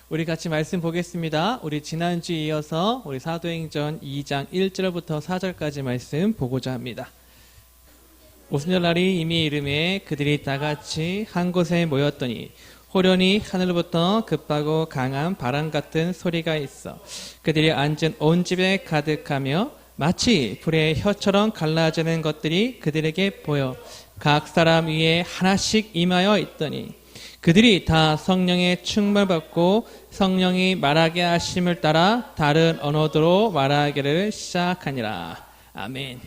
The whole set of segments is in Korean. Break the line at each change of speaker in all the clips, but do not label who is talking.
우리 같이 말씀 보겠습니다. 우리 지난주에 이어서 우리 사도행전 2장 1절부터 4절까지 말씀 보고자 합니다. 오순절날이 이미 이르매 그들이 다같이 한 곳에 모였더니 호련히 하늘로부터 급하고 강한 바람 같은 소리가 있어 그들이 앉은 온 집에 가득하며 마치 불의 혀처럼 갈라지는 것들이 그들에게 보여 각 사람 위에 하나씩 임하여 있더니 그들이 다 성령의 충만받고 성령이 말하게 하심을 따라 다른 언어로 말하기를 시작하니라. 아멘.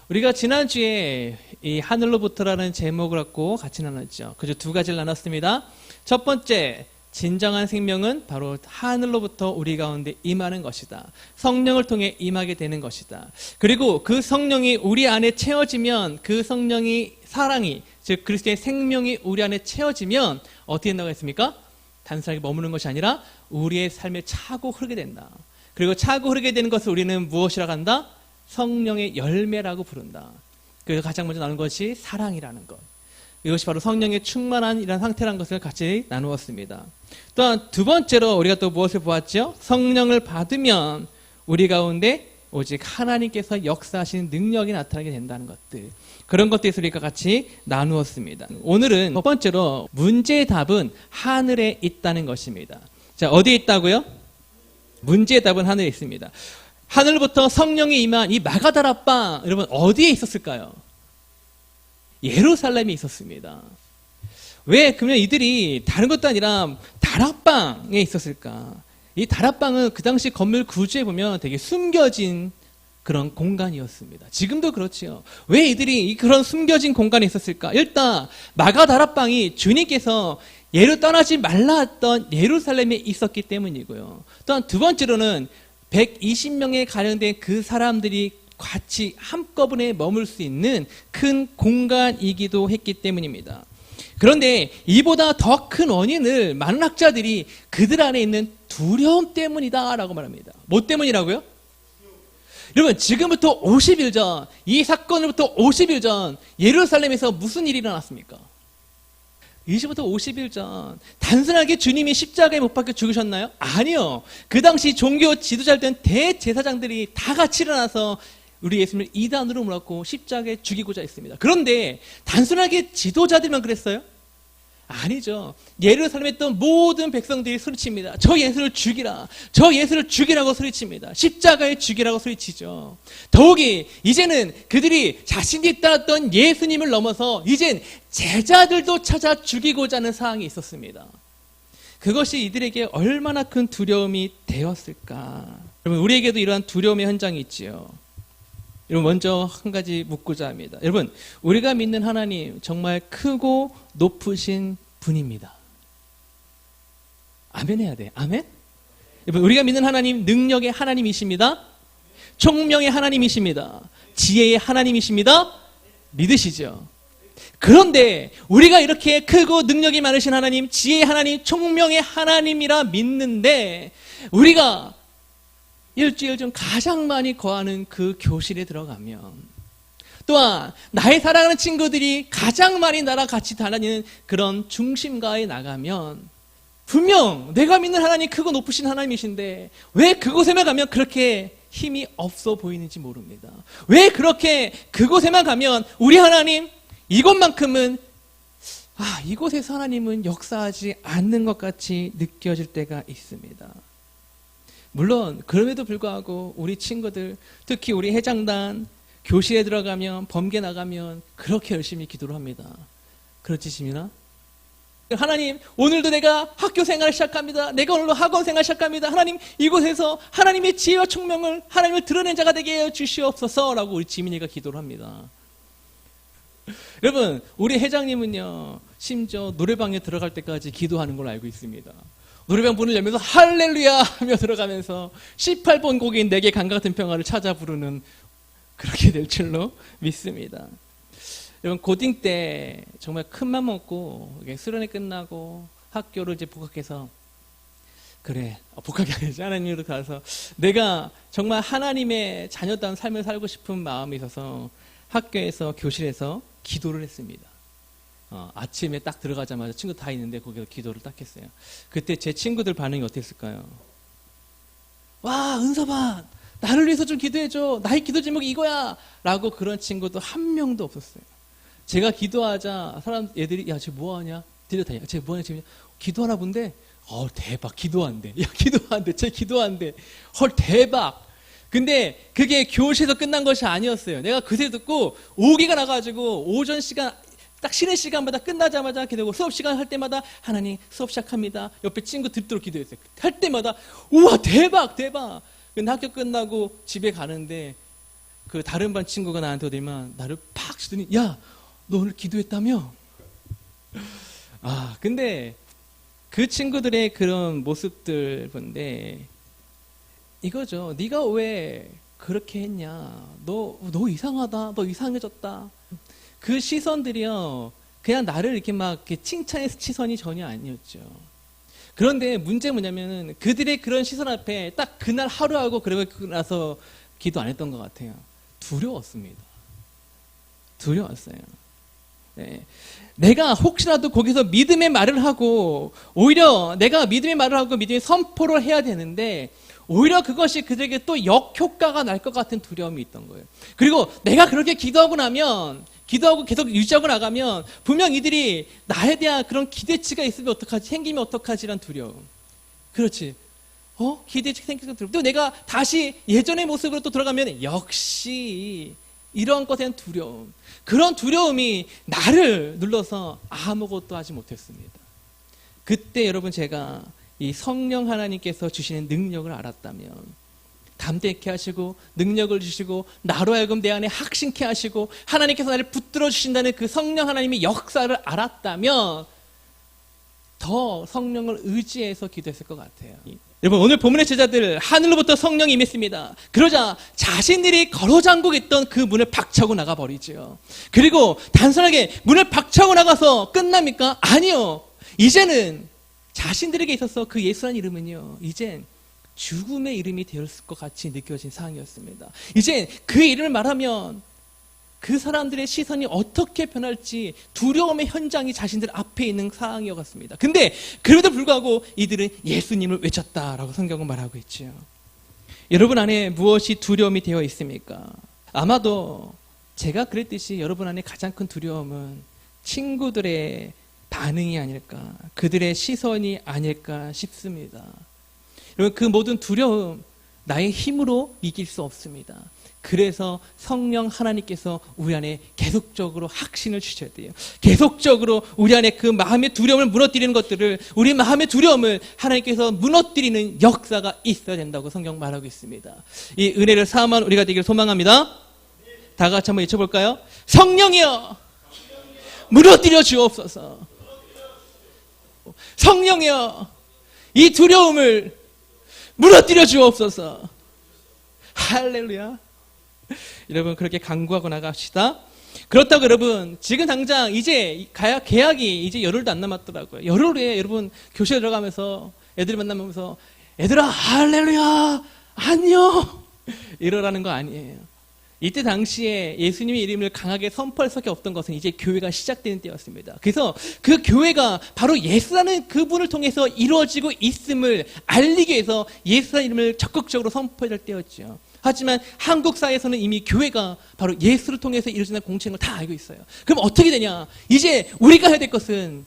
우리가 지난주에 이 하늘로부터라는 제목을 갖고 같이 나눴죠. 그저 두 가지를 나눴습니다. 첫 번째, 진정한 생명은 바로 하늘로부터 우리 가운데 임하는 것이다. 성령을 통해 임하게 되는 것이다. 그리고 그 성령이 우리 안에 채워지면 그 성령이 사랑이 즉 그리스도의 생명이 우리 안에 채워지면 어떻게 된다고 했습니까? 단순하게 머무는 것이 아니라 우리의 삶에 차고 흐르게 된다. 그리고 차고 흐르게 되는 것을 우리는 무엇이라고 한다? 성령의 열매라고 부른다. 그래서 가장 먼저 나눈 것이 사랑이라는 것. 이것이 바로 성령의 충만한 이런 상태라는 것을 같이 나누었습니다. 또한 두 번째로 우리가 또 무엇을 보았죠? 성령을 받으면 우리 가운데 오직 하나님께서 역사하시는 능력이 나타나게 된다는 것들. 그런 것들에서 우리가 같이 나누었습니다. 오늘은 첫 번째로 문제의 답은 하늘에 있다는 것입니다. 자, 어디에 있다고요? 문제의 답은 하늘에 있습니다. 하늘부터 성령이 임한 이 마가다라방, 여러분 어디에 있었을까요? 예루살렘에 있었습니다. 왜 그러면 이들이 다른 것도 아니라 다락방에 있었을까? 이 다락방은 그 당시 건물 구조에 보면 되게 숨겨진 그런 공간이었습니다. 지금도 그렇지요. 왜 이들이 그런 숨겨진 공간에 있었을까? 일단 마가다락방이 주님께서 예루 떠나지 말라 했던 예루살렘에 있었기 때문이고요. 또한 두 번째로는 120명에 가량된 그 사람들이 같이 한꺼번에 머물 수 있는 큰 공간이기도 했기 때문입니다. 그런데 이보다 더 큰 원인을 많은 학자들이 그들 안에 있는 두려움 때문이다 라고 말합니다. 뭐 때문이라고요? 여러분 지금부터 50일 전, 이 사건으로부터 50일 전 예루살렘에서 무슨 일이 일어났습니까? 이제부터 50일 전 단순하게 주님이 십자가에 못 박혀 죽으셨나요? 아니요. 그 당시 종교 지도자들 대제사장들이 다 같이 일어나서 우리 예수님을 이단으로 몰았고 십자가에 죽이고자 했습니다. 그런데 단순하게 지도자들만 그랬어요? 아니죠. 예루살렘에 있던 모든 백성들이 소리칩니다. 저 예수를 죽이라. 저 예수를 죽이라고 소리칩니다. 십자가에 죽이라고 소리치죠. 더욱이 이제는 그들이 자신이 따랐던 예수님을 넘어서 이젠 제자들도 찾아 죽이고자 하는 상황이 있었습니다. 그것이 이들에게 얼마나 큰 두려움이 되었을까. 여러분 우리에게도 이러한 두려움의 현장이 있지요. 여러분 먼저 한 가지 묻고자 합니다. 여러분 우리가 믿는 하나님 정말 크고 높으신 분입니다. 아멘 해야 돼. 아멘? 여러분 우리가 믿는 하나님 능력의 하나님이십니다. 총명의 하나님이십니다. 지혜의 하나님이십니다. 믿으시죠? 그런데 우리가 이렇게 크고 능력이 많으신 하나님, 지혜의 하나님, 총명의 하나님이라 믿는데 우리가 일주일 중 가장 많이 거하는 그 교실에 들어가면 또한 나의 사랑하는 친구들이 가장 많이 나랑 같이 다니는 그런 중심가에 나가면 분명 내가 믿는 하나님 크고 높으신 하나님이신데 왜 그곳에만 가면 그렇게 힘이 없어 보이는지 모릅니다. 왜 그렇게 그곳에만 가면 우리 하나님 이곳만큼은 이곳에서 하나님은 역사하지 않는 것 같이 느껴질 때가 있습니다. 물론 그럼에도 불구하고 우리 친구들 특히 우리 해장단 교실에 들어가면 범계 나가면 그렇게 열심히 기도를 합니다. 그렇지 시민아? 하나님 오늘도 내가 학교 생활을 시작합니다. 내가 오늘도 학원 생활 시작합니다. 하나님 이곳에서 하나님의 지혜와 총명을 하나님을 드러낸 자가 되게 해 주시옵소서 라고 우리 지민이가 기도를 합니다. 여러분 우리 회장님은요 심지어 노래방에 들어갈 때까지 기도하는 걸로 알고 있습니다. 노래방 문을 열면서 할렐루야 하며 들어가면서 18번 곡인 내게 강과 같은 평화를 찾아 부르는 그렇게 될 줄로 믿습니다. 여러분 고딩 때 정말 큰맘 먹고 수련회 끝나고 학교로 이제 복학해서 그래 복학이 아니지 하나님으로 가서 내가 정말 하나님의 자녀다운 삶을 살고 싶은 마음이 있어서 학교에서 교실에서 기도를 했습니다. 아침에 딱 들어가자마자 친구 다 있는데 거기서 기도를 딱 했어요. 그때 제 친구들 반응이 어땠을까요? 와, 은서봐, 나를 위해서 좀 기도해줘. 나의 기도 제목이 이거야. 라고 그런 친구도 한 명도 없었어요. 제가 기도하자 애들이 야, 쟤 뭐하냐? 들려다녀. 쟤 뭐하냐? 쟤 기도하나 본데? 대박, 기도한대. 야, 기도한대. 쟤 기도한대. 헐, 대박. 근데 그게 교실에서 끝난 것이 아니었어요. 내가 그새 듣고 오기가 나가지고 오전 시간 딱 쉬는 시간마다 끝나자마자 기도하고 수업 시간 할 때마다 하나님 수업 시작합니다. 옆에 친구 듣도록 기도했어요. 할 때마다 우와, 대박, 대박. 근데 학교 끝나고 집에 가는데 그 다른 반 친구가 나한테 오더니만 나를 팍 치더니 야, 너 오늘 기도했다며? 근데 그 친구들의 그런 모습들 본데 이거죠. 네가 왜 그렇게 했냐? 너 이상하다. 너 이상해졌다. 그 시선들이요, 그냥 나를 이렇게 막 이렇게 칭찬해서 시선이 전혀 아니었죠. 그런데 문제 뭐냐면은 그들의 그런 시선 앞에 딱 그날 하루하고 그러고 나서 기도 안 했던 것 같아요. 두려웠습니다. 두려웠어요. 네. 내가 혹시라도 거기서 믿음의 말을 하고 오히려 내가 믿음의 말을 하고 믿음의 선포를 해야 되는데 오히려 그것이 그들에게 또 역효과가 날 것 같은 두려움이 있던 거예요. 그리고 내가 그렇게 기도하고 계속 유지하고 나가면 분명 이들이 나에 대한 그런 기대치가 있으면 어떡하지? 생기면 어떡하지란 두려움. 그렇지. 기대치가 생기면 두려움. 또 내가 다시 예전의 모습으로 또 들어가면 역시 이런 것에 대한 두려움. 그런 두려움이 나를 눌러서 아무것도 하지 못했습니다. 그때 여러분 제가 이 성령 하나님께서 주시는 능력을 알았다면 담대케 하시고 능력을 주시고 나로 하여금 내 안에 확신케 하시고 하나님께서 나를 붙들어 주신다는 그 성령 하나님의 역사를 알았다면 더 성령을 의지해서 기도했을 것 같아요. 여러분, 오늘 본문의 제자들 하늘로부터 성령이 임했습니다. 그러자 자신들이 걸어 잠그고 있던 그 문을 박차고 나가버리죠. 그리고 단순하게 문을 박차고 나가서 끝납니까? 아니요. 이제는 자신들에게 있어서 그 예수라는 이름은요, 이젠 죽음의 이름이 되었을 것 같이 느껴진 상황이었습니다. 이제 그 이름을 말하면 그 사람들의 시선이 어떻게 변할지 두려움의 현장이 자신들 앞에 있는 상황이었습니다. 근데 그럼에도 불구하고 이들은 예수님을 외쳤다라고 성경은 말하고 있죠. 여러분 안에 무엇이 두려움이 되어 있습니까? 아마도 제가 그랬듯이 여러분 안에 가장 큰 두려움은 친구들의 반응이 아닐까, 그들의 시선이 아닐까 싶습니다. 여러분, 그 모든 두려움 나의 힘으로 이길 수 없습니다. 그래서 성령 하나님께서 우리 안에 계속적으로 확신을 주셔야 돼요. 계속적으로 우리 안에 그 마음의 두려움을 무너뜨리는 것들을, 우리 마음의 두려움을 하나님께서 무너뜨리는 역사가 있어야 된다고 성경 말하고 있습니다. 이 은혜를 사모한 우리가 되기를 소망합니다. 다 같이 한번 외쳐볼까요? 성령이여 무너뜨려 주옵소서. 성령이여 이 두려움을 무너뜨려 주옵소서. 할렐루야. 여러분, 그렇게 간구하고 나갑시다. 그렇다고 여러분, 지금 당장 이제 개학이 이제 열흘도 안 남았더라고요. 열흘에 여러분 교실에 들어가면서 애들 만나면서 애들아 할렐루야 안녕 이러라는 거 아니에요. 이때 당시에 예수님의 이름을 강하게 선포할 수밖에 없던 것은 이제 교회가 시작되는 때였습니다. 그래서 그 교회가 바로 예수라는 그분을 통해서 이루어지고 있음을 알리기 위해서 예수라는 이름을 적극적으로 선포해야 될 때였죠. 하지만 한국 사회에서는 이미 교회가 바로 예수를 통해서 이루어지는 공생을 다 알고 있어요. 그럼 어떻게 되냐? 이제 우리가 해야 될 것은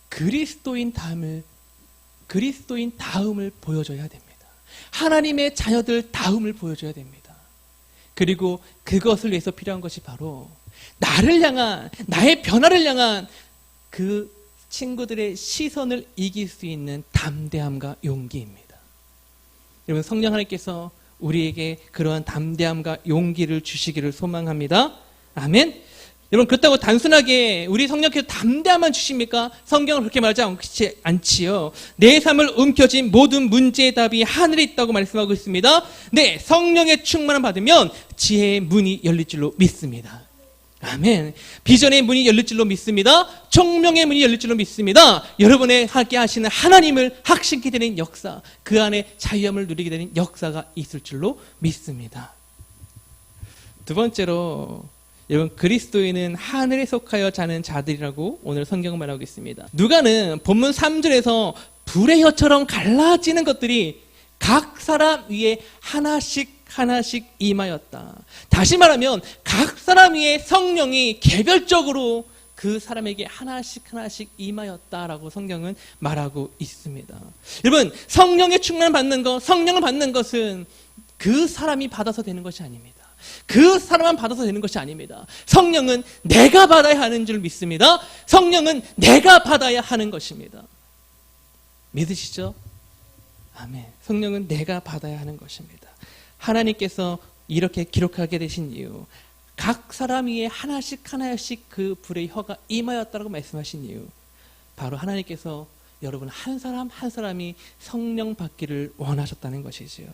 그리스도인 다음을 보여줘야 됩니다. 하나님의 자녀들 다음을 보여줘야 됩니다. 그리고 그것을 위해서 필요한 것이 바로 나를 향한, 나의 변화를 향한 그 친구들의 시선을 이길 수 있는 담대함과 용기입니다. 여러분, 성령 하나님께서 우리에게 그러한 담대함과 용기를 주시기를 소망합니다. 아멘. 여러분, 그렇다고 단순하게 우리 성령께서 담대함만 주십니까? 성경은 그렇게 말하지 않지요. 내 삶을 움켜쥔 모든 문제의 답이 하늘에 있다고 말씀하고 있습니다. 네, 성령의 충만함 받으면 지혜의 문이 열릴 줄로 믿습니다. 아멘. 비전의 문이 열릴 줄로 믿습니다. 총명의 문이 열릴 줄로 믿습니다. 여러분의 함께 하시는 하나님을 확신케 되는 역사, 그 안에 자유함을 누리게 되는 역사가 있을 줄로 믿습니다. 두 번째로 여러분, 그리스도인은 하늘에 속하여 자는 자들이라고 오늘 성경은 말하고 있습니다. 누가는 본문 3절에서 불의 혀처럼 갈라지는 것들이 각 사람 위에 하나씩 하나씩 임하였다. 다시 말하면 각 사람 위에 성령이 개별적으로 그 사람에게 하나씩 하나씩 임하였다라고 성경은 말하고 있습니다. 여러분, 성령의 충만을 받는 것, 성령을 받는 것은 그 사람이 받아서 되는 것이 아닙니다. 그 사람만 받아서 되는 것이 아닙니다. 성령은 내가 받아야 하는 줄 믿습니다. 성령은 내가 받아야 하는 것입니다. 믿으시죠? 아멘. 성령은 내가 받아야 하는 것입니다. 하나님께서 이렇게 기록하게 되신 이유, 각 사람 위에 하나씩 하나씩 그 불의 혀가 임하였다고 말씀하신 이유, 바로 하나님께서 여러분 한 사람 한 사람이 성령 받기를 원하셨다는 것이지요.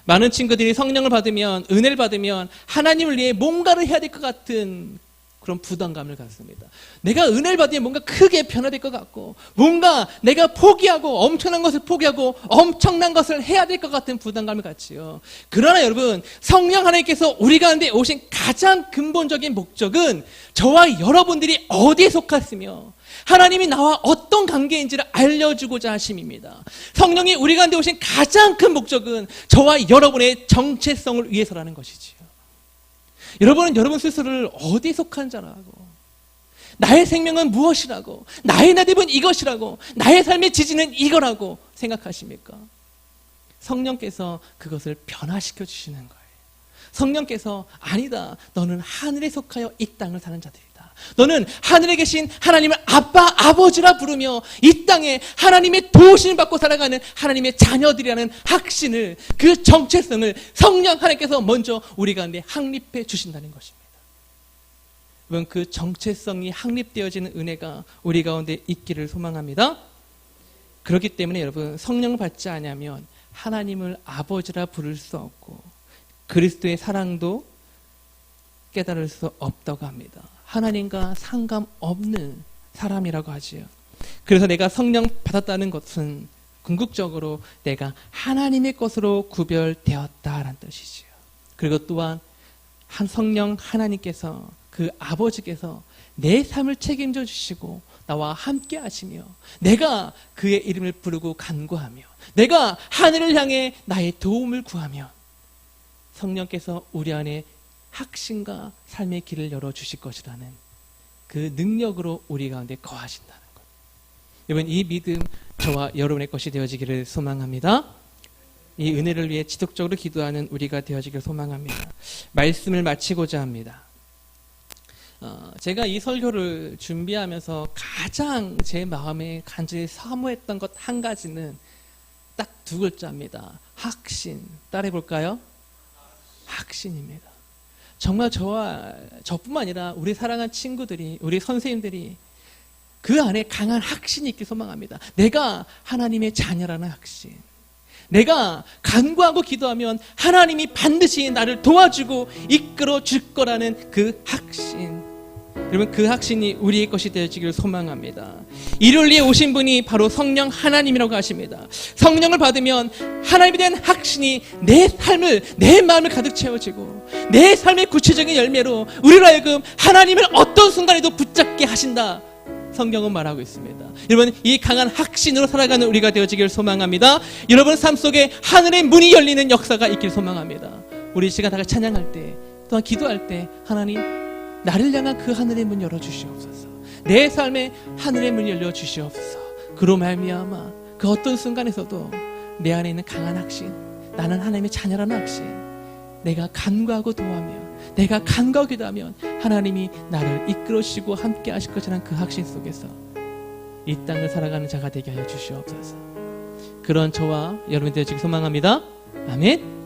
많은 친구들이 성령을 받으면, 은혜를 받으면 하나님을 위해 뭔가를 해야 될 것 같은 그런 부담감을 갖습니다. 내가 은혜를 받으면 뭔가 크게 변화될 것 같고, 뭔가 내가 포기하고 엄청난 것을 포기하고 엄청난 것을 해야 될 것 같은 부담감을 갖지요. 그러나 여러분, 성령 하나님께서 우리 가운데 오신 가장 근본적인 목적은 저와 여러분들이 어디에 속했으며 하나님이 나와 어떤 관계인지를 알려주고자 하심입니다. 성령이 우리 가운데 오신 가장 큰 목적은 저와 여러분의 정체성을 위해서라는 것이지요. 여러분은 여러분 스스로를 어디에 속한 자라고, 나의 생명은 무엇이라고, 나의 나됨은 이것이라고, 나의 삶의 지지는 이거라고 생각하십니까? 성령께서 그것을 변화시켜 주시는 거예요. 성령께서 아니다, 너는 하늘에 속하여 이 땅을 사는 자들이다. 너는 하늘에 계신 하나님을 아빠, 아버지라 부르며 이 땅에 하나님의 도우심을 받고 살아가는 하나님의 자녀들이라는 확신을, 그 정체성을 성령 하나님께서 먼저 우리 가운데 확립해 주신다는 것입니다. 여러분, 그 정체성이 확립되어지는 은혜가 우리 가운데 있기를 소망합니다. 그렇기 때문에 여러분, 성령을 받지 않으면 하나님을 아버지라 부를 수 없고 그리스도의 사랑도 깨달을 수 없다고 합니다. 하나님과 상관없는 사람이라고 하지요. 그래서 내가 성령 받았다는 것은 궁극적으로 내가 하나님의 것으로 구별되었다라는 뜻이지요. 그리고 또한 한 성령 하나님께서, 그 아버지께서 내 삶을 책임져 주시고 나와 함께 하시며 내가 그의 이름을 부르고 간구하며 내가 하늘을 향해 나의 도움을 구하며 성령께서 우리 안에 확신과 삶의 길을 열어주실 것이라는 그 능력으로 우리 가운데 거하신다는 것. 여러분, 이 믿음 저와 여러분의 것이 되어지기를 소망합니다. 이 은혜를 위해 지속적으로 기도하는 우리가 되어지기를 소망합니다. 말씀을 마치고자 합니다. 제가 이 설교를 준비하면서 가장 제 마음에 간절히 사모했던 것 한 가지는 딱 두 글자입니다. 확신. 따라해볼까요? 확신입니다. 정말 저뿐만 아니라 우리 사랑하는 친구들이, 우리 선생님들이 그 안에 강한 확신이 있길 소망합니다. 내가 하나님의 자녀라는 확신. 내가 간구하고 기도하면 하나님이 반드시 나를 도와주고 이끌어 줄 거라는 그 확신. 여러분, 그 확신이 우리의 것이 되어지기를 소망합니다. 이를 위해 오신 분이 바로 성령 하나님이라고 하십니다. 성령을 받으면 하나님에 대한 확신이 내 삶을, 내 마음을 가득 채워지고 내 삶의 구체적인 열매로 우리로 하여금 하나님을 어떤 순간에도 붙잡게 하신다. 성경은 말하고 있습니다. 여러분, 이 강한 확신으로 살아가는 우리가 되어지기를 소망합니다. 여러분 삶 속에 하늘의 문이 열리는 역사가 있길 소망합니다. 우리 시간 다 같이 찬양할 때, 또한 기도할 때, 하나님 나를 향한 그 하늘의 문 열어주시옵소서. 내 삶에 하늘의 문 열려주시옵소서. 그로 말미암아 그 어떤 순간에서도 내 안에 있는 강한 확신, 나는 하나님의 자녀라는 확신, 내가 간구하고 도와며 내가 간구하고 기도하면 하나님이 나를 이끌어주시고 함께 하실 것이라는 그 확신 속에서 이 땅을 살아가는 자가 되게 하여 주시옵소서. 그런 저와 여러분 되어지기 소망합니다. 아멘.